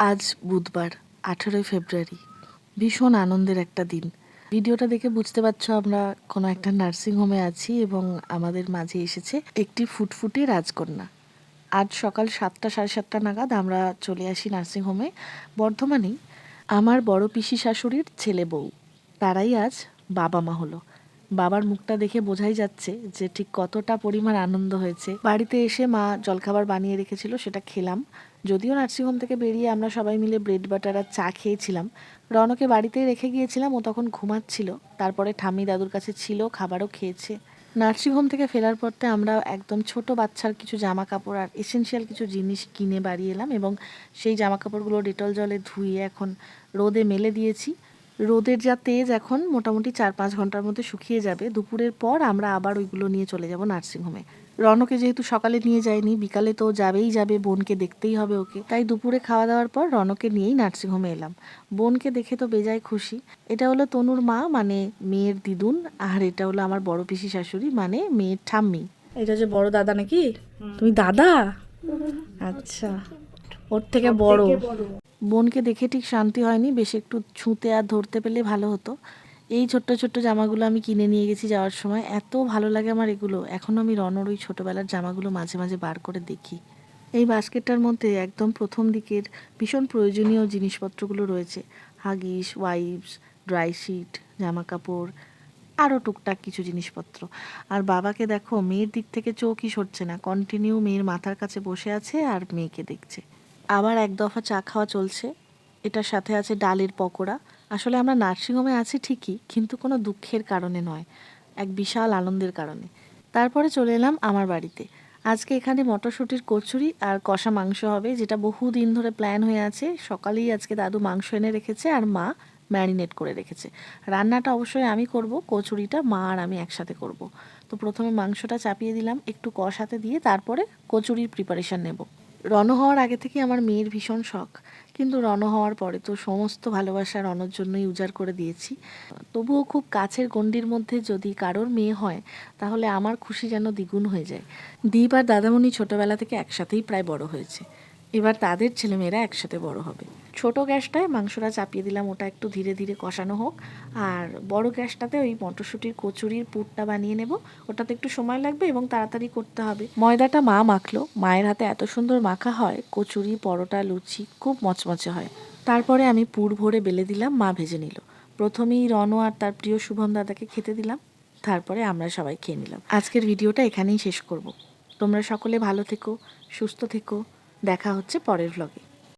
আজ বুধবার 18 ফেব্রুয়ারি, ভীষণ আনন্দের একটা দিন। ভিডিওটা দেখে বুঝতে পারছো আমরা কোনো একটা নার্সিং হোমে আছি এবং আমাদের মাঝে এসেছে একটি ফুটফুটে রাজকন্যা। আজ সকাল 7টা সাড়ে 7টা নাগাদ আমরা চলে আসি নার্সিং হোমে বর্ধমানেই। আমার বড় পিসি শাশুড়ির ছেলে বউ, তারাই আজ বাবা মা হলো। বাবার মুখটা দেখে বোঝাই যাচ্ছে যে ঠিক কতটা পরিমাণ আনন্দ হয়েছে। বাড়িতে এসে মা জলখাবার বানিয়ে রেখেছিল, সেটা খেলাম। যদিও নার্সিংহোম থেকে বেরিয়ে আমরা সবাই মিলে ব্রেড বাটার আর চা খেয়েছিলাম। রনকে বাড়িতেই রেখে গিয়েছিলাম, ও তখন ঘুমাচ্ছিল। তারপরে ঠাম্মি দাদুর কাছে ছিল, খাবারও খেয়েছে। নার্সিংহোম থেকে ফেরার পরতে আমরা একদম ছোট বাচ্চার কিছু জামা কাপড় আর এসেনশিয়াল কিছু জিনিস কিনে বাড়ি এলাম এবং সেই জামা কাপড়গুলো ডেটল জলে ধুয়ে এখন রোদে মেলে দিয়েছি। রোদের যা তেজ, এখন মোটামুটি 4-5 ঘন্টার মধ্যে শুকিয়ে যাবে। দুপুরের পর আমরা আবার ওইগুলো নিয়ে চলে যাব নার্সিংহোমে। রনকে যেহেতু সকালে নিয়ে যায়নি, বিকালে তো যাবেই যাবে, বোনকে দেখতেই হবে ওকে, তাই দুপুরে খাওয়া দাওয়ার পর রনকে নিয়েই নার্সিংহোমে এলাম। বোনকে দেখে তো বেজায় খুশি। এটা হলো তনুর মা, মানে মেয়ের দিদুন, আর এটা হলো আমার বড় পিসি শাশুড়ি, মানে মেয়ের ঠাম্মি। এটা যে বড় দাদা নাকি? তুমি দাদা? আচ্ছা, ওর থেকে বড়। বোনকে দেখে ঠিক শান্তি হয়নি, বেশ একটু ছুঁতে আর ধরতে পেলে ভালো হতো। এই ছোট্ট ছোট্ট জামাগুলো আমি কিনে নিয়ে গেছি যাওয়ার সময়। এত ভালো লাগে আমার এগুলো। এখনও আমি রনর ওই ছোটোবেলার জামাগুলো মাঝে মাঝে বার করে দেখি। এই বাস্কেটটার মধ্যে একদম প্রথম দিকের ভীষণ প্রয়োজনীয় জিনিসপত্রগুলো রয়েছে। হাগিস, ওয়াইপস, ড্রাই শিট, জামা কাপড়, আরও টুকটাক কিছু জিনিসপত্র। আর বাবাকে দেখো, মেয়ের দিক থেকে চোখই সরছে না, কন্টিনিউ মেয়ের মাথার কাছে বসে আছে আর মেয়েকে দেখছে। আবার এক দফা চা খাওয়া চলছে। এটার সাথে আছে ডালের পকোড়া। আসলে আমরা নার্সিংহোমে আছি ঠিকই, কিন্তু কোনো দুঃখের কারণে নয়, এক বিশাল আনন্দের কারণে। তারপরে চলে এলাম আমার বাড়িতে। আজকে এখানে মটরশুঁটির কচুরি আর কষা মাংস হবে, যেটা বহু দিন ধরে প্ল্যান হয়ে আছে। সকালেই আজকে দাদু মাংস এনে রেখেছে আর মা ম্যারিনেট করে রেখেছে। রান্নাটা অবশ্যই আমি করব, কচুরিটা মা আর আমি একসাথে করব। তো প্রথমে মাংসটা চাপিয়ে দিলাম, একটু কষাতে দিয়ে তারপরে কচুরির প্রিপারেশান নেব। রণ হওয়ার আগে থেকে আমার মেয়ের ভীষণ শখ, কিন্তু রণ হওয়ার পরে তো সমস্ত ভালোবাসা রণর জন্যই উজাড় করে দিয়েছি। তবুও খুব কাছের গণ্ডির মধ্যে যদি কারোর মেয়ে হয়, তাহলে আমার খুশি যেন দ্বিগুণ হয়ে যায়। দীপ আর দাদামণি ছোটোবেলা থেকে একসাথেই প্রায় বড় হয়েছে, এবার তাদের ছেলেমেয়েরা একসাথে বড় হবে। ছোট গ্যাসটায় মাংসটা চাপিয়ে দিলাম, ওটা একটু ধীরে ধীরে কষানো হোক। আর বড় গ্যাসটাতে ওই মটরশুঁটির কচুরির পুরটা বানিয়ে নেব। ওটাতে একটু সময় লাগবে এবং তাড়াতাড়ি করতে হবে। ময়দাটা মা মাখলো, মায়ের হাতে এত সুন্দর মাখা হয়, কচুরি, পরোটা, লুচি খুব মচমচে হয়। তারপরে আমি পুর ভরে বেলে দিলাম, মা ভেজে নিল। প্রথমেই রণ আর তার প্রিয় শুভম দাদাকে খেতে দিলাম, তারপরে আমরা সবাই খেয়ে নিলাম। আজকের ভিডিওটা এখানেই শেষ করব। তোমরা সকলে ভালো থেকো, সুস্থ থেকো। দেখা হচ্ছে পরের ভ্লগে।